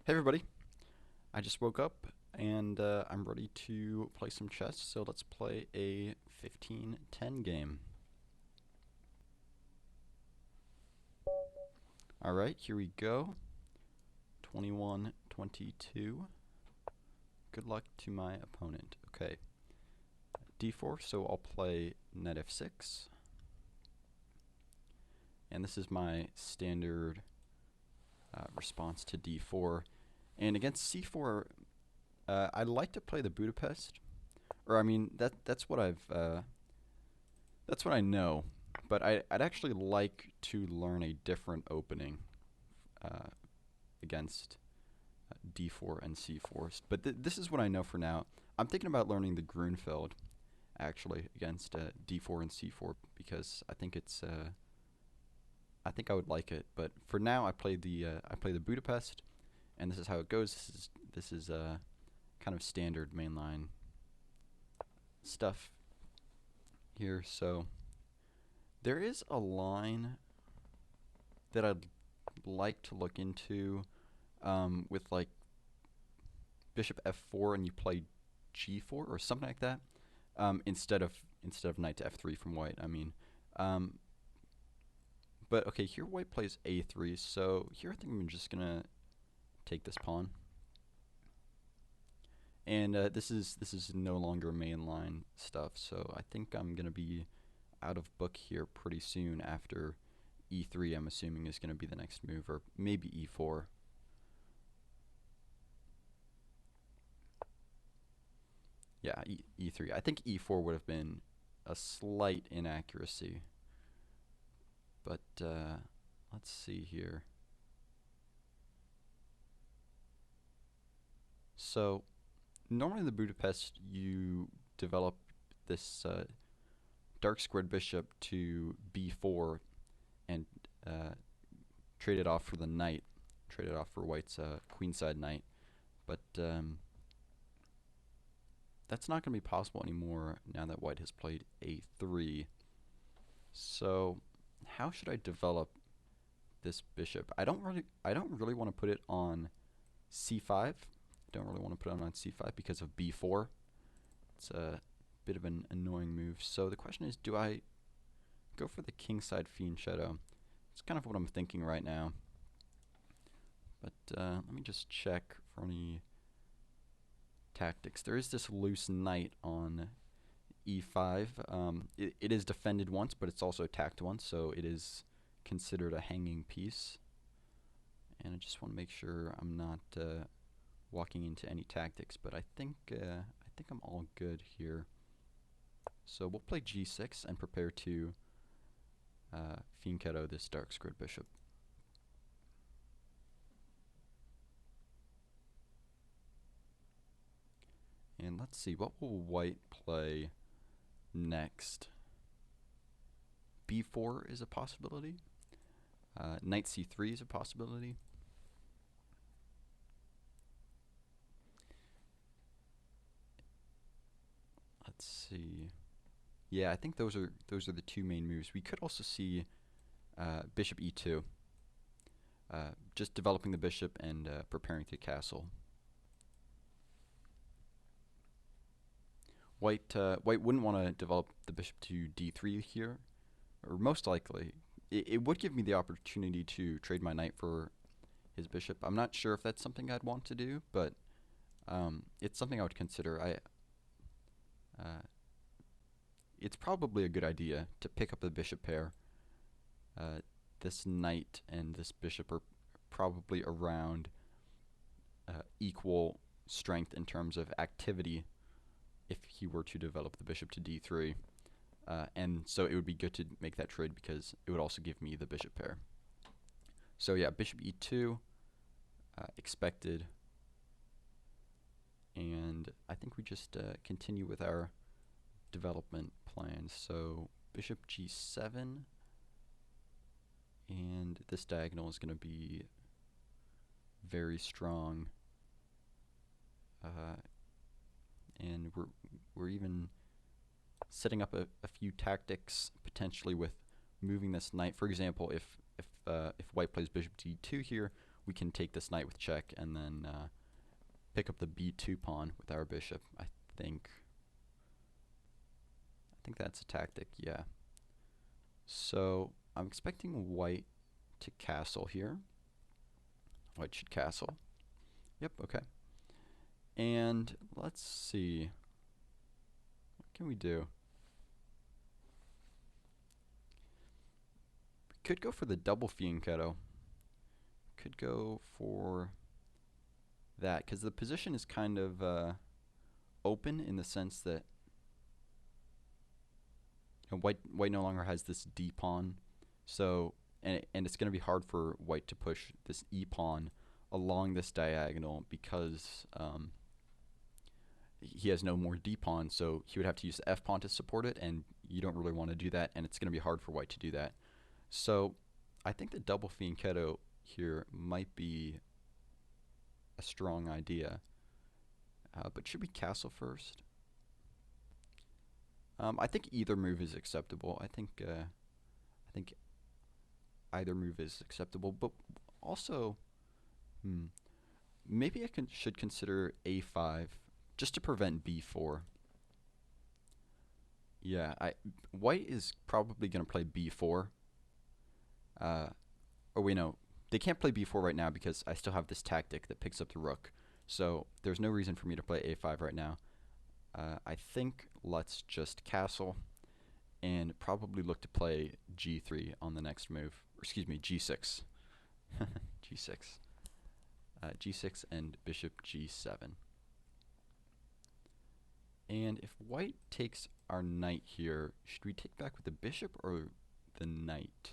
Hey everybody, I just woke up and I'm ready to play some chess, so let's play a 15-10 game. Alright, here we go. 21-22. Good luck to my opponent. Okay, d4, so I'll play knight f6. And this is my standard response to d4. And against c4, I like to play the Budapest. Or I mean, that's what that's what I know, but I'd actually like to learn a different opening uh, against d4 and c4. But this is what I know for now. I'm thinking about learning the Grunfeld actually against d4 and c4 because I think I would like it. But for now, I play the Budapest, and this is how it goes. This is kind of standard mainline stuff here. So there is a line that I'd like to look into with like bishop f4 and you play g4 or something like that instead of knight to f3 from white. I mean, um, but okay, here white plays a3, so here I think I'm just gonna take this pawn, and this is no longer mainline stuff. So I think I'm gonna be out of book here pretty soon after e3. I'm assuming is gonna be the next move, or maybe e4. Yeah, e3. I think e4 would have been a slight inaccuracy, but let's see here. So normally in the Budapest, you develop this dark squared bishop to b4 and uh, trade it off for the knight, trade it off for white's queenside knight. But that's not going to be possible anymore now that white has played a3. So how should I develop this bishop? I don't really want to put it on c5. Don't really want to put it on c5 because of b4. It's a bit of an annoying move. So the question is, do I go for the kingside fiend shadow? It's kind of what I'm thinking right now. But let me just check for any tactics. There is this loose knight on e5. It is defended once, but it's also attacked once, so it is considered a hanging piece. And I just want to make sure I'm not walking into any tactics, but I think I'm all good here. So we'll play g6 and prepare to fianchetto this dark squared bishop. And let's see, what will white play next? b4 is a possibility. Knight c3 is a possibility. Let's see. Yeah, I think those are the two main moves. We could also see bishop e2, just developing the bishop and preparing to castle. White wouldn't want to develop the bishop to d3 here, or most likely. It would give me the opportunity to trade my knight for his bishop. I'm not sure if that's something I'd want to do, but it's something I would consider. It's probably a good idea to pick up the bishop pair. This knight and this bishop are probably around equal strength in terms of activity if he were to develop the bishop to d3. And so it would be good to make that trade because it would also give me the bishop pair. So yeah, bishop e2 expected. And I think we just continue with our development plans. So bishop g7, and this diagonal is going to be very strong. And we're even setting up a few tactics potentially with moving this knight. For example, if white plays bishop d2 here, we can take this knight with check and then pick up the b2 pawn with our bishop. I think that's a tactic, yeah. So I'm expecting white to castle here. White should castle. Yep, okay. And let's see. What can we do? We could go for the double fianchetto. Could go for that, because the position is kind of open in the sense that white no longer has this d pawn, so and it's going to be hard for white to push this e pawn along this diagonal because he has no more d pawn, so he would have to use the f pawn to support it, and you don't really want to do that, and it's going to be hard for white to do that. So I think the double fianchetto here might be a strong idea. But should we castle first? I think either move is acceptable. I think either move is acceptable, but also maybe I should consider a5 just to prevent b4. Yeah, white is probably going to play b4. Oh wait, no, they can't play b4 right now because I still have this tactic that picks up the rook. So there's no reason for me to play a5 right now. I think let's just castle and probably look to play g3 on the next move. Or excuse me, g6. g6. G6 and bishop g7. And if white takes our knight here, should we take back with the bishop or the knight?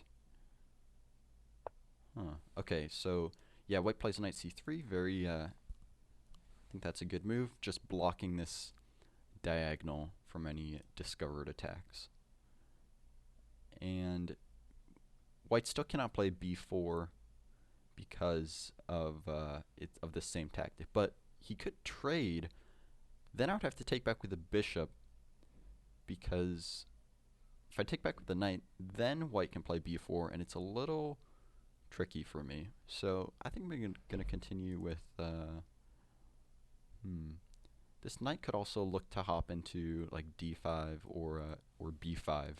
Okay, so yeah, white plays knight c3. Very, I think that's a good move. Just blocking this diagonal from any discovered attacks. And white still cannot play b4 because of the same tactic. But he could trade. Then I would have to take back with the bishop, because if I take back with the knight, then white can play b4, and it's a little tricky for me. So I think we're going to continue with this knight could also look to hop into like d5 or b5,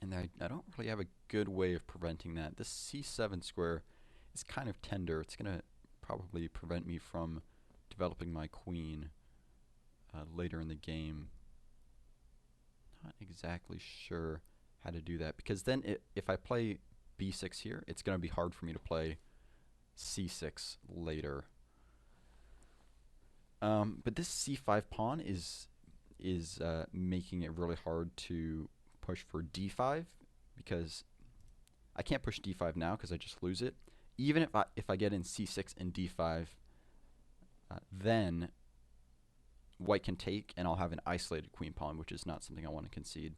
and I don't really have a good way of preventing that. This c7 square is kind of tender. It's going to probably prevent me from developing my queen later in the game. Not exactly sure how to do that, because then if I play b6 here, it's going to be hard for me to play c6 later. But this c5 pawn is making it really hard to push for d5, because I can't push d5 now because I just lose it. Even if I get in c6 and d5, then white can take, and I'll have an isolated queen pawn, which is not something I want to concede.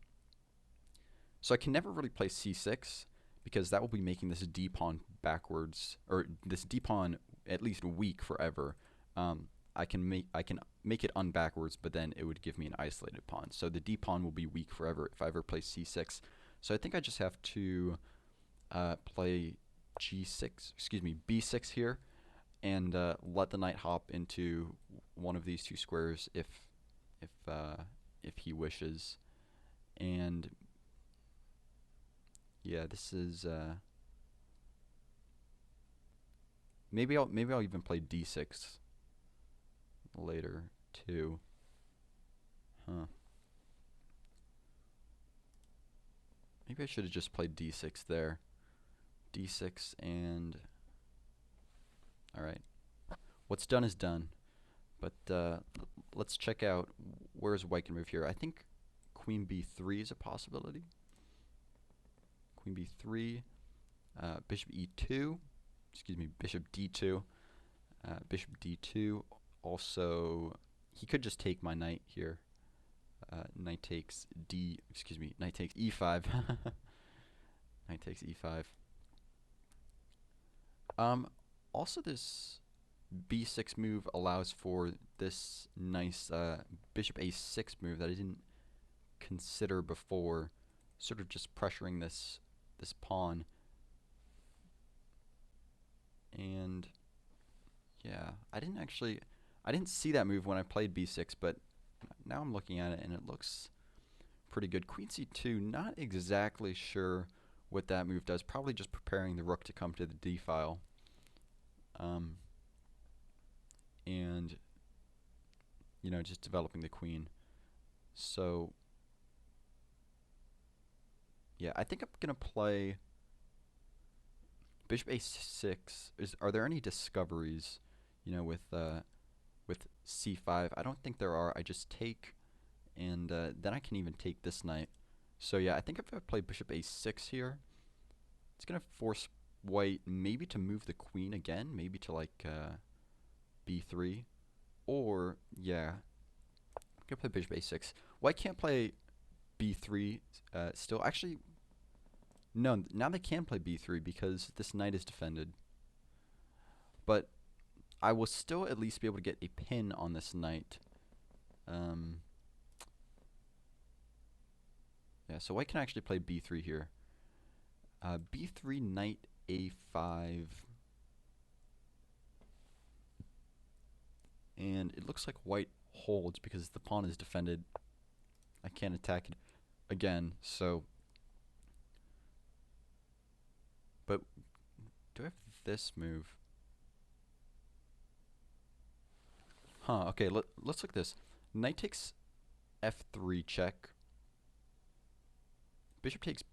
So I can never really play c6, because that will be making this d pawn backwards, or this d pawn at least weak forever. I can make it unbackwards, but then it would give me an isolated pawn. So the d pawn will be weak forever if I ever play c6. So I think I just have to play b6 here, and let the knight hop into one of these two squares if he wishes. And yeah, this is maybe I'll even play d6 later too. Maybe I should have just played d6 there. d6 and alright. What's done is done. But let's check out where's white can move here. I think queen b3 is a possibility. Queen b3, bishop e2, excuse me, bishop d2, bishop d2. Also, he could just take my knight here. Knight takes knight takes e5. Knight takes e5. Also, this b6 move allows for this nice bishop a6 move that I didn't consider before, sort of just pressuring this pawn. And yeah, I didn't see that move when I played b6, but now I'm looking at it and it looks pretty good. Queen c2, not exactly sure what that move does. Probably just preparing the rook to come to the d file. And, you know, just developing the queen. So, yeah, I think I'm going to play bishop a6. Are there any discoveries, you know, with c5? I don't think there are. I just take, and then I can even take this knight. So yeah, I think if I play bishop a6 here, it's going to force white maybe to move the queen again, maybe to like b3, or yeah, I'm going to play bishop a6. White can't play b3 still. Actually, no, now they can play b3 because this knight is defended. But I will still at least be able to get a pin on this knight. Yeah, so white can actually play b3 here. b3, knight a5. And it looks like white holds because the pawn is defended. I can't attack it again, so... But do I have this move? Huh, okay, let's look at this. Knight takes f3 check. Bishop takes...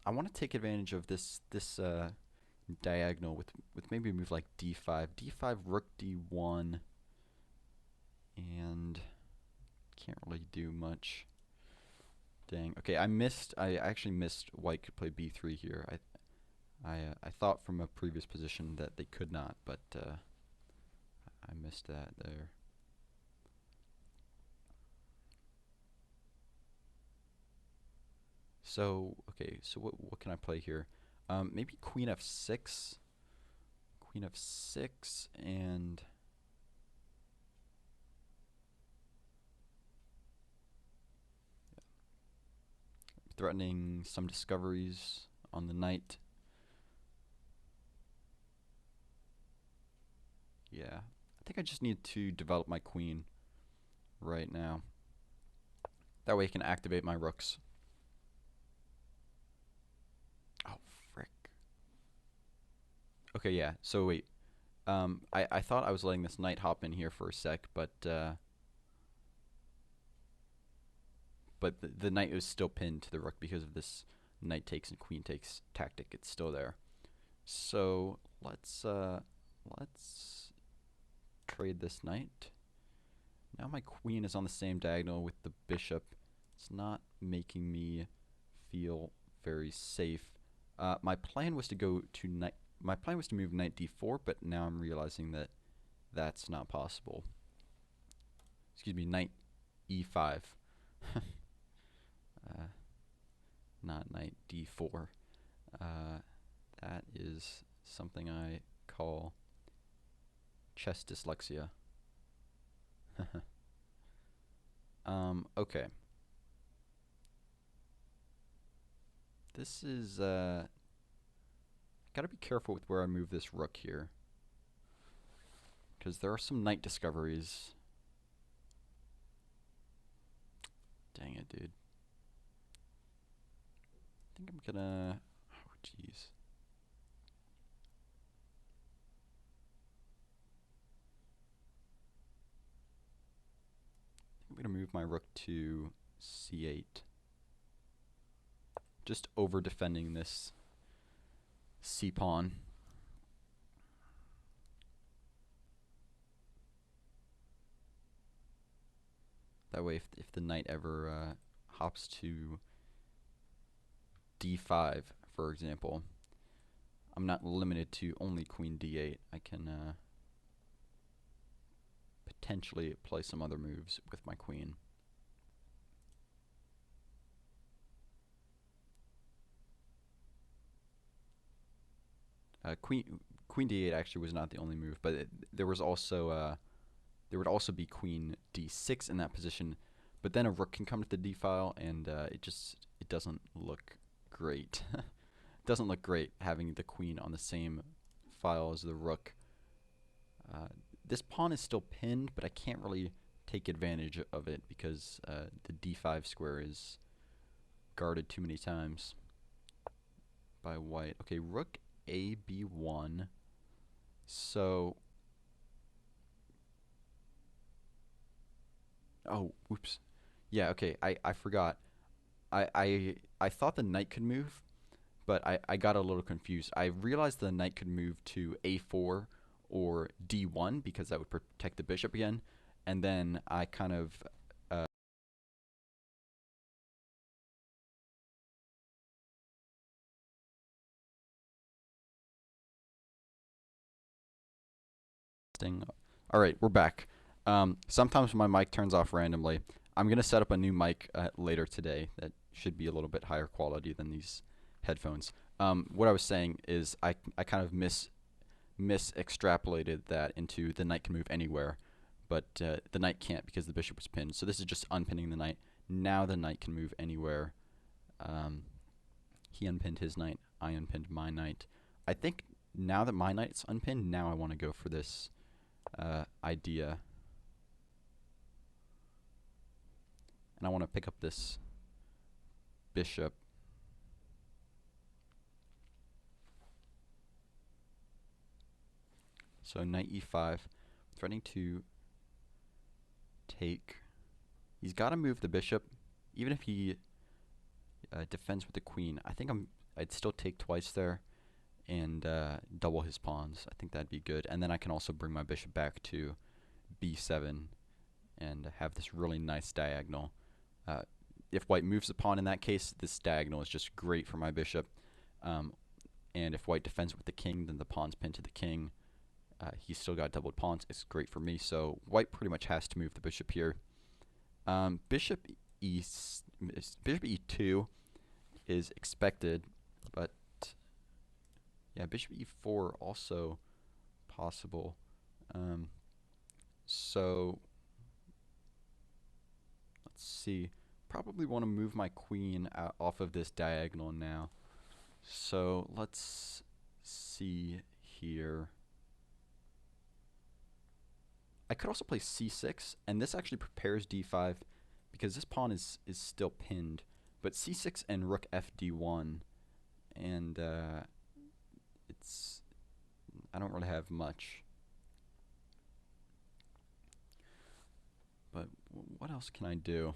I want to take advantage of this diagonal with maybe a move like d5. d5, rook d1. And can't really do much. Dang. Okay, I actually missed white could play b3 here. I thought from a previous position that they could not, but I missed that there. So, okay, so what can I play here? Maybe queen f6. Queen f6 and... threatening some discoveries on the knight. Yeah, I think I just need to develop my queen right now. That way I can activate my rooks. Oh, frick. Okay, yeah, so wait. I thought I was letting this knight hop in here for a sec, but the knight was still pinned to the rook because of this knight takes and queen takes tactic. It's still there. So let's trade this knight. Now my queen is on the same diagonal with the bishop. It's not making me feel very safe. My plan was to go to knight. My plan was to move knight d4, but now I'm realizing that that's not possible. Excuse me, knight e5. Not knight d4. That is something I call chess dyslexia. Okay. This is, gotta be careful with where I move this rook here, because there are some knight discoveries. Dang it, dude. I think I'm gonna, oh jeez. I'm gonna move my rook to c8. Just over defending this c pawn. That way, if the knight ever hops to d5, for example, I'm not limited to only queen d8. I can potentially play some other moves with my queen. Queen d8 actually was not the only move, but there was also there would also be queen d6 in that position, but then a rook can come to the d file, and it doesn't look great. It doesn't look great having the queen on the same file as the rook. This pawn is still pinned, but I can't really take advantage of it because the d5 square is guarded too many times by white. Okay, rook a b1. So, oh, oops. Yeah, okay, I forgot. I thought the knight could move, but I got a little confused. I realized the knight could move to a4 or d1 because that would protect the bishop again, and then I kind of all right, we're back. Sometimes my mic turns off randomly. I'm going to set up a new mic later today that should be a little bit higher quality than these headphones. What I was saying is I kind of mis-extrapolated that into the knight can move anywhere, but the knight can't because the bishop was pinned. So this is just unpinning the knight. Now the knight can move anywhere. He unpinned his knight. I unpinned my knight. I think now that my knight's unpinned, now I want to go for this idea. And I want to pick up this bishop. So knight e5, threatening to take. He's got to move the bishop, even if he defends with the queen. I think I'd still take twice there and double his pawns. I think that'd be good. And then I can also bring my bishop back to b7 and have this really nice diagonal. If white moves the pawn in that case, this diagonal is just great for my bishop. And if white defends with the king, then the pawn's pinned to the king. He's still got doubled pawns. It's great for me. So white pretty much has to move the bishop here. Bishop e2 is expected, but yeah, bishop e4 also possible. So let's see. Probably want to move my queen off of this diagonal now. So let's see here. I could also play c6, and this actually prepares d5 because this pawn is still pinned. But c6 and rook fd1, and I don't really have much. But what else can I do?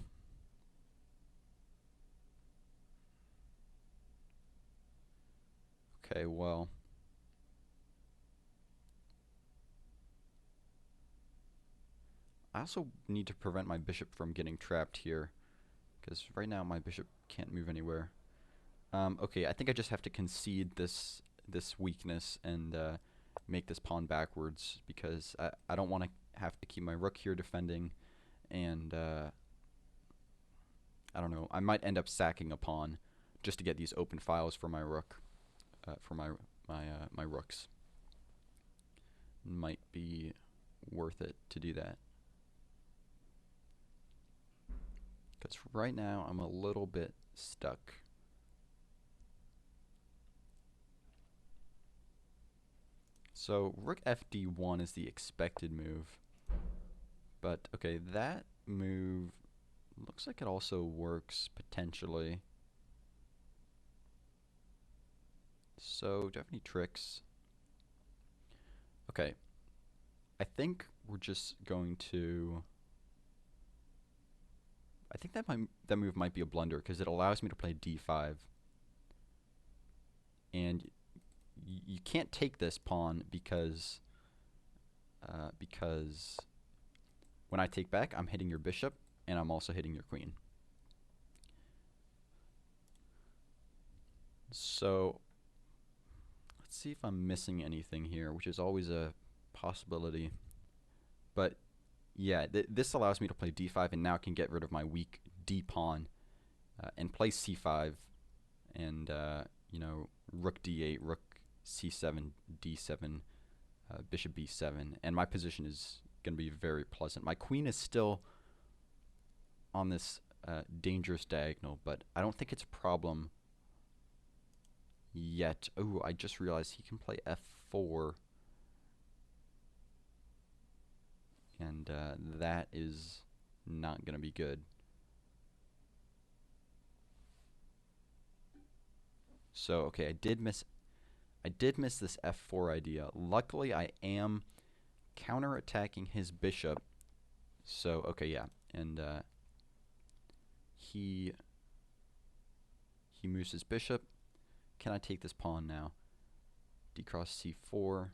Okay, well, I also need to prevent my bishop from getting trapped here, because right now my bishop can't move anywhere. Okay, I think I just have to concede this weakness and make this pawn backwards, because I don't want to have to keep my rook here defending, and I don't know, I might end up sacking a pawn just to get these open files for my rook, for my rooks. Might be worth it to do that. Because right now I'm a little bit stuck. So rook fd1 is the expected move. But okay, that move looks like it also works potentially. So do I have any tricks? Okay. I think we're just going to... I think that move might be a blunder because it allows me to play d5. And you can't take this pawn because when I take back, I'm hitting your bishop and I'm also hitting your queen. So let's see if I'm missing anything here, which is always a possibility. But yeah, this allows me to play d5, and now I can get rid of my weak d pawn and play c5, and you know, rook d8, rook c7, d7, bishop b7, and my position is going to be very pleasant. My queen is still on this dangerous diagonal, but I don't think it's a problem yet. Oh, I just realized he can play f4. And that is not going to be good. So, okay, I did miss this f4 idea. Luckily, I am counterattacking his bishop. So, okay, yeah. And he moves his bishop. Can I take this pawn now? D cross c4.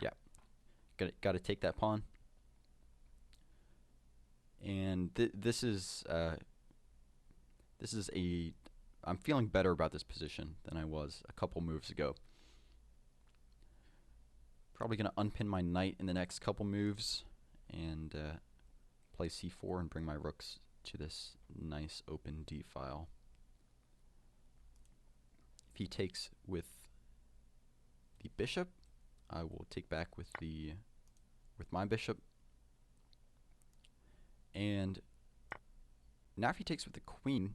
Yeah. Got to take that pawn. And this is I'm feeling better about this position than I was a couple moves ago. Probably going to unpin my knight in the next couple moves and play c4 and bring my rooks to this nice open d file. If he takes with the bishop, I will take back with my bishop. And now if he takes with the queen,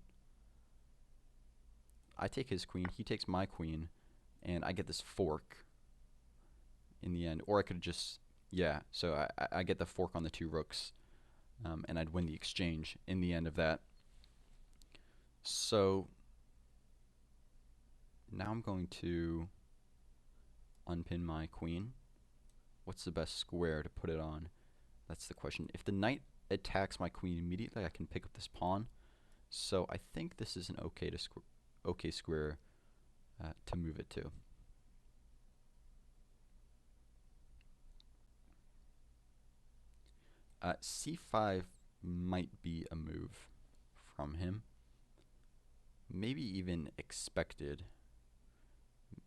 I take his queen, he takes my queen, and I get this fork in the end. Or I could just, yeah, so I get the fork on the two rooks, and I'd win the exchange in the end of that. So now I'm going to unpin my queen. What's the best square to put it on? That's the question. If the knight attacks my queen immediately, I can pick up this pawn. So I think this is an okay square to move it to. C5 might be a move from him. Maybe even expected.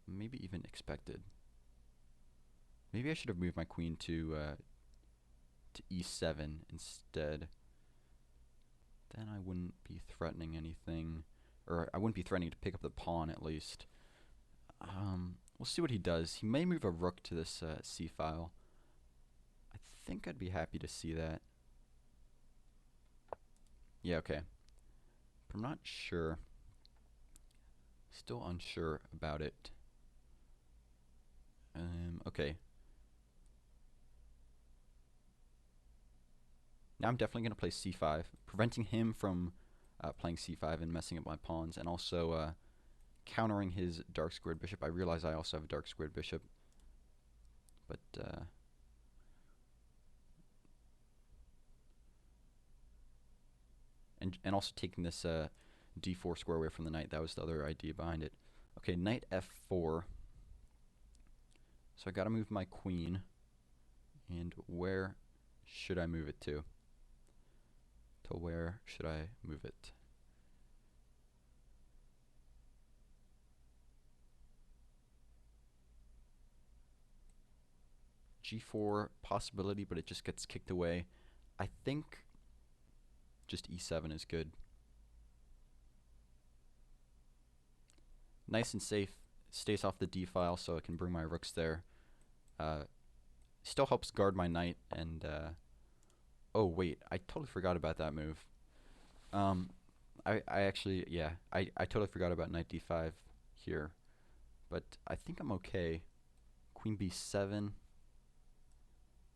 Maybe I should have moved my queen to e7 instead. Then I wouldn't be threatening anything, or I wouldn't be threatening to pick up the pawn at least. We'll see what he does. He may move a rook to this c file. I think I'd be happy to see that. Yeah, okay. But I'm not sure. Still unsure about it. Okay. Now I'm definitely going to play c5, preventing him from playing c5 and messing up my pawns, and also countering his dark squared bishop. I realize I also have a dark squared bishop, but and also taking this d4 square away from the knight. That was the other idea behind it. Okay, knight f4. So I got to move my queen, and where should I move it to? To where should I move it? G4 possibility, but it just gets kicked away. I think just e7 is good. Nice and safe. Stays off the d file, so I can bring my rooks there. Still helps guard my knight, and oh wait, I totally forgot about that move. I actually, yeah, I totally forgot about knight d5 here, but I think I'm okay. Queen b7,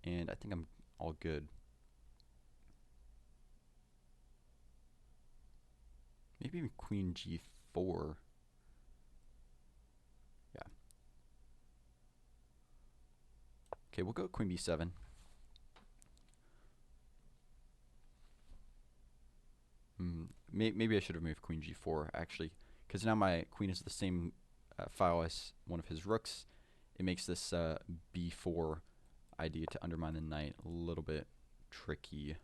and I think I'm all good. Maybe even queen g4. Yeah. Okay, we'll go queen b7. Maybe I should have moved queen g4, actually, because now my queen is the same file as one of his rooks. It makes this b4 idea to undermine the knight a little bit tricky.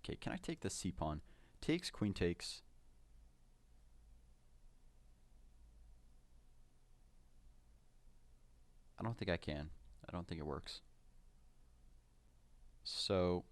Okay, can I take the c-pawn? Takes, queen takes. I don't think I can. I don't think it works. So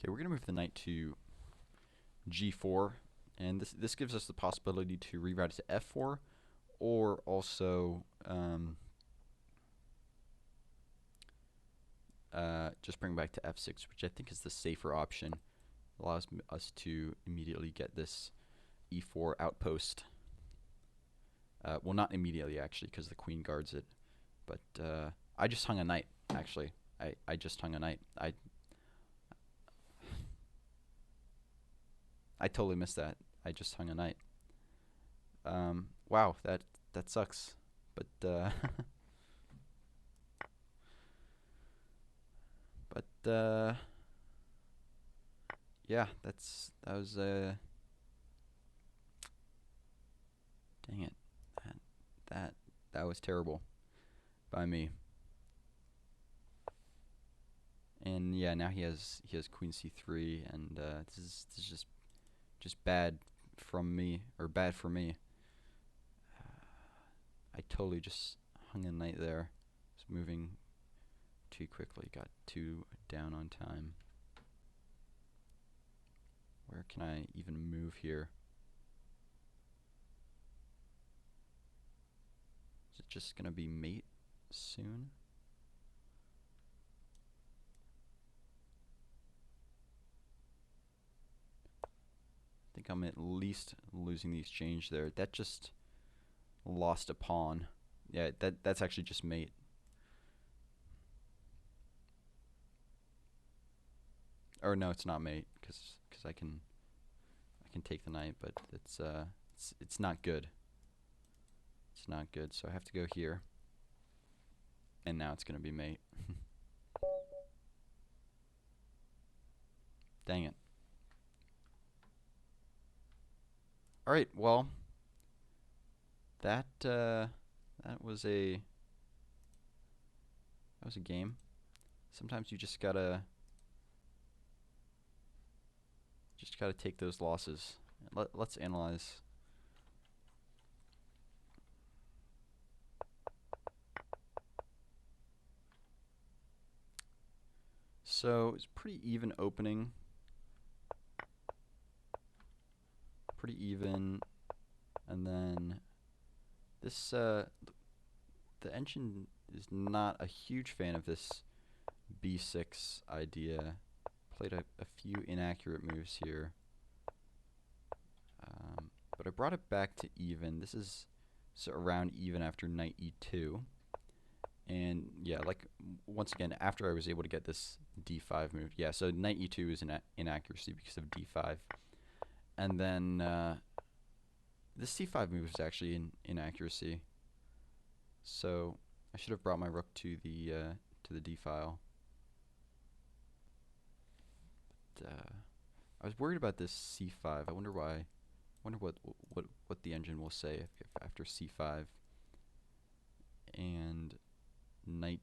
Okay, we're gonna move the knight to g4, and this gives us the possibility to reroute it to f4, or also just bring back to f6, which I think is the safer option. Allows us to immediately get this e4 outpost. Well, not immediately actually, because the queen guards it. But I just hung a knight. Actually, I just hung a knight. I totally missed that. I just hung a knight. Wow, that sucks. But yeah, that was dang it. That was terrible by me. And yeah, now he has queen c3, and this is just bad from me, or bad for me. I totally just hung a knight there. Just moving too quickly. Got too down on time. Where can I even move here? Is it just gonna be mate soon? I think I'm at least losing the exchange there. That just lost a pawn. Yeah, that's actually just mate. Or no, it's not mate, because I can take the knight, but it's not good. It's not good. So I have to go here, and now it's gonna be mate. Dang it. All right. Well, that was a game. Sometimes you just gotta take those losses. Let's analyze. So it's pretty even opening. Pretty even, and then this the engine is not a huge fan of this b6 idea. Played a few inaccurate moves here, but I brought it back to even. This is around even after knight e2, and yeah, like once again, after I was able to get this d5 move. Yeah, so knight e2 is an inaccuracy because of d5. And then this c5 move is actually an inaccuracy. So I should have brought my rook to the d file. But, I was worried about this c5. I wonder why. I wonder what the engine will say if after c5 and knight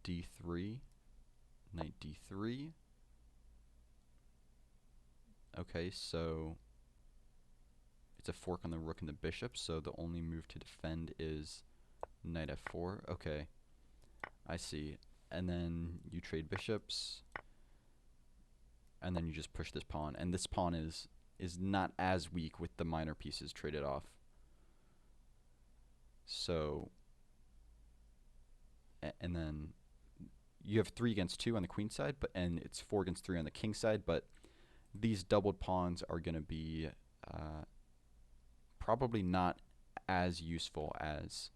d3, knight d3. Okay, so it's a fork on the rook and the bishop, so the only move to defend is knight f4. Okay, I see. And then you trade bishops, and then you just push this pawn. And this pawn is not as weak with the minor pieces traded off. So, and then you have 3 against 2 on the queen side, and it's 4 against 3 on the king side, but these doubled pawns are going to be probably not as useful as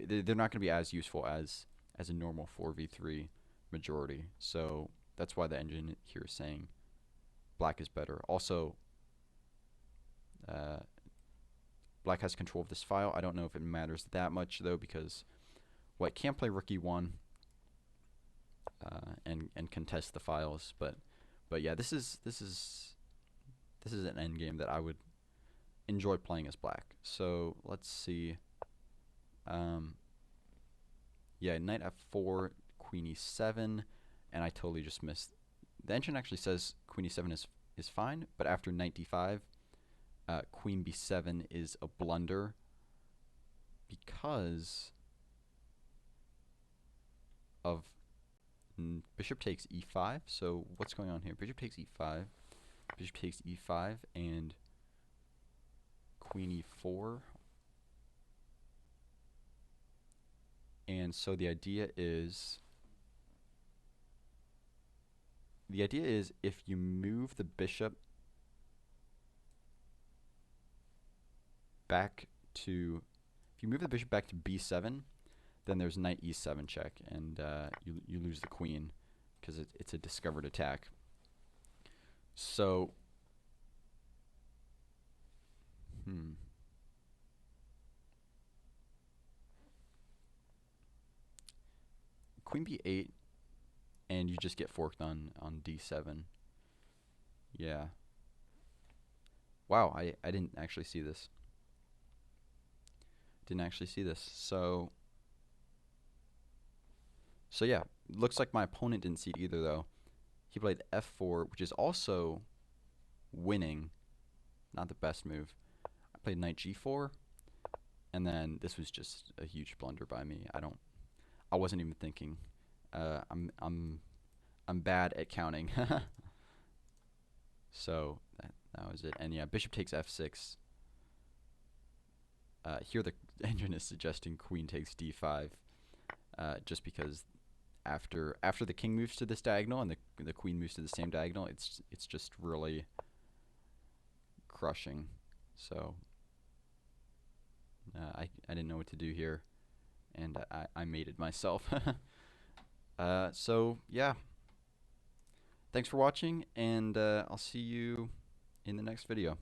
they're not going to be as useful as a normal 4v3 majority. So that's why the engine here is saying black is better. Also, black has control of this file. I don't know if it matters that much though, because white can't play rook e1 and contest the files, but yeah, this is an endgame that I would enjoy playing as black. So let's see. Yeah, knight f4, queen e7, and I totally just missed. The engine actually says queen e7 is fine, but after knight d5, queen b7 is a blunder because of bishop takes e5. So what's going on here? Bishop takes e5. Bishop takes e5 and queen e4. And so the idea is if you move the bishop back to b7, then there's knight e7 check, and you lose the queen because it's a discovered attack. So queen b8, and you just get forked on d7. Yeah. Wow, I didn't actually see this. So yeah, looks like my opponent didn't see it either, though. He played f4, which is also winning. Not the best move. I played knight g4, and then this was just a huge blunder by me. I wasn't even thinking. I'm bad at counting. So that was it. And yeah, bishop takes f6. Here the engine is suggesting queen takes d5, just because after the king moves to this diagonal and the queen moves to the same diagonal, it's just really crushing. So I didn't know what to do here, and I made it myself. So yeah, thanks for watching, and I'll see you in the next video.